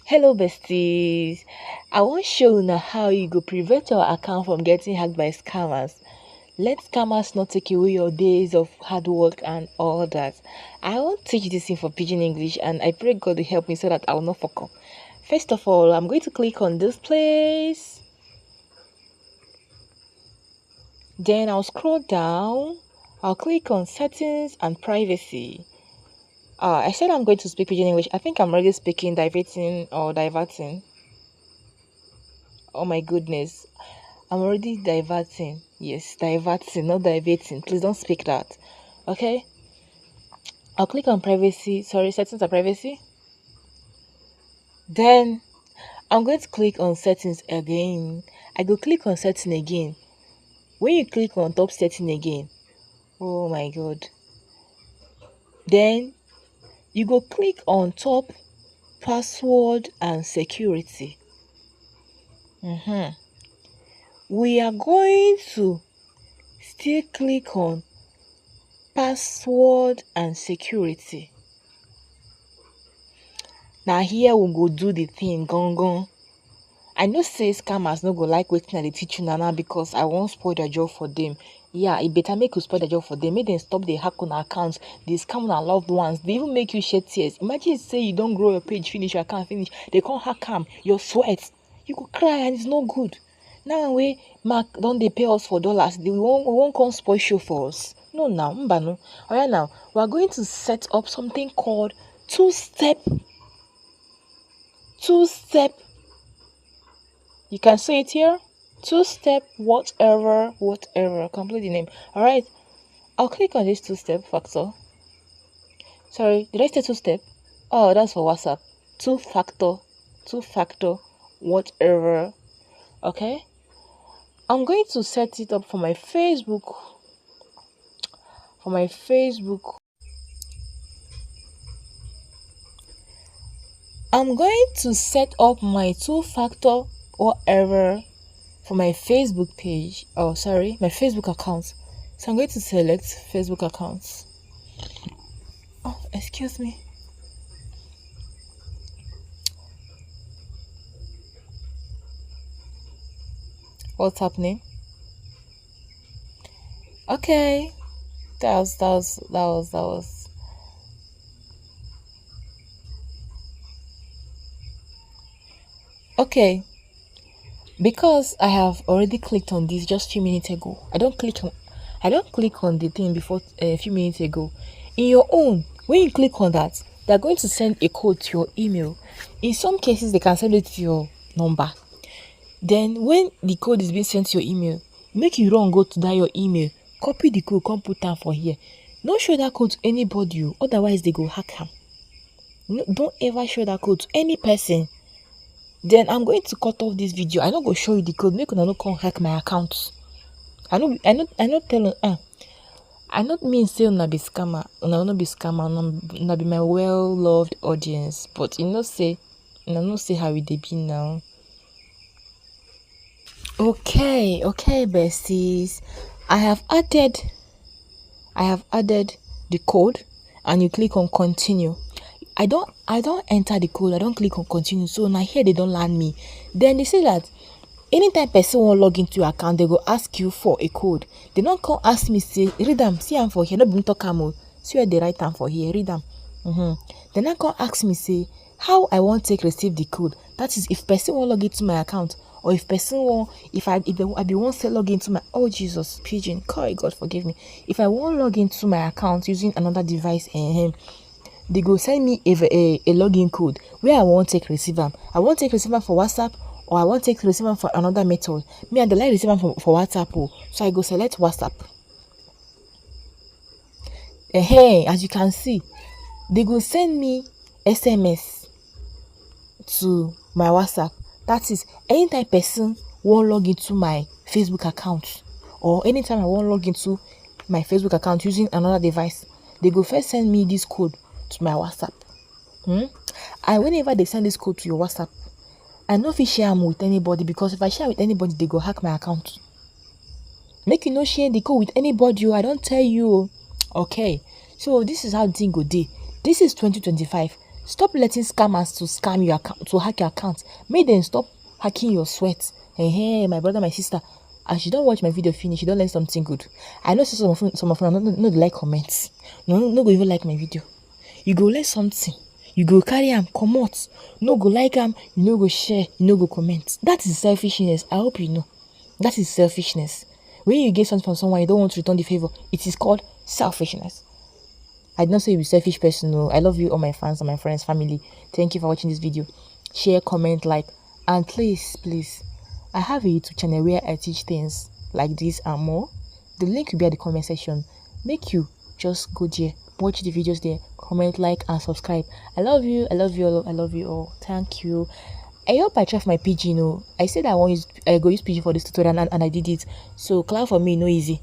Hello besties. I wan show una how you go prevent your account from getting hacked by scammers. Let scammers not take away your days of hard work and all that. I wan teach this thing for pidgin English and I pray God will help me so that I will not fuck up. First of all, I'm going to click on this place. Then I'll scroll down. I'll click on settings and privacy. I said I'm going to speak pidgin English. I think I'm already speaking diverting or diverting. Oh my goodness. I'm already diverting. Yes, diverting, not diverting. Please don't speak that. Okay? I'll click on privacy. Sorry, settings and privacy. Then I'm going to click on settings again. I go click on setting again. When you click on top setting again, oh my god. Then you go click on top password and security. We are going to still click on password and security. Now here we go do the thing gong. I know say scammers no go like wetin I dey teach you now because I won't spoil their job for them. Yeah, it better make you spoil their job for them. Make them stop the hack on accounts, they scam on loved ones. They even make you shed tears. Imagine say you don't grow your page finish, your account finish. They can't hack am, your sweat. You go cry and it's not good. Now we Mark don't they pay us for dollars? We won't come spoil show for us. No now, mbano. Alright now, we are going to set up something called two-step. You can see it here. Two-step whatever. Complete the name. Alright. I'll click on this two-step factor. Sorry, did I say two-step? Oh, that's for WhatsApp. Two-factor whatever. Okay. I'm going to set it up for my Facebook. I'm going to set up my two-factor whatever for my Facebook page. Oh, sorry, my Facebook account. So I'm going to select Facebook accounts. Oh, excuse me. What's happening? Okay. That was. Okay. Because I have already clicked on this just a few minutes ago. I don't click on the thing before a few minutes ago. In your own, when you click on that, they're going to send a code to your email. In some cases, they can send it to your number. Then when the code is being sent to your email, make you go to that your email, copy the code, come put down for here. Don't show that code to anybody, otherwise they go hack am. No, don't ever show that code to any person. Then I'm going to cut off this video. I not go show you the code. Make una no come hack my account. I not mean say una be scammer. Una no be scammer. Una be my well-loved audience. But you know say how it dey be now. Okay, besties. I have added the code and you click on continue. I don't enter the code, I don't click on continue. So now here they don't land me. Then they say that anytime person won't log into your account, they go ask you for a code. They don't come ask me, say, read them, see I'm for here, not be talk am. See where they write am for here, read them. Then not come ask me, say, how I want take receive the code. That is if person won't log into my account, or if person won't, if I be want to log into my, oh Jesus, pigeon, God forgive me. If I won't log into my account using another device, they go send me a login code where I won't take receive them. I won't take receive them for WhatsApp, or I won't take receive them for another method. Me and the like receive them for WhatsApp. So I go select WhatsApp. As you can see, they go send me SMS to my WhatsApp. That is anytime person won't log into my Facebook account, or anytime I won't log into my Facebook account using another device, they go first send me this code to my WhatsApp. And whenever they send this code to your WhatsApp, I no fit share them with anybody, because if I share with anybody, they go hack my account. Make you no share the code with anybody. I don't tell you. Okay, so this is how the thing go dey. This is 2025. Stop letting scammers to scam your account, to hack your account. Make them stop hacking your sweat. Hey, my brother, my sister, as you don't watch my video finish, you don't learn something good. I know some of them no like comments. No go even like my video. You go learn something. You go carry am comot. No go like am, you no go share, you no go comment. That is selfishness. I hope you know. That is selfishness. When you get something from someone, you don't want to return the favor. It is called selfishness. I did not say you're a selfish person. No, I love you, all my fans and my friends, family. Thank you for watching this video. Share, comment, like, and please, I have a YouTube channel where I teach things like this and more. The link will be at the comment section. Make you just go there, watch the videos there, comment, like, and subscribe. I love you. I love you all. I love you all. Thank you. I hope I try for my PG. I said I go use PG for this tutorial and I did it. So clap for me, no easy.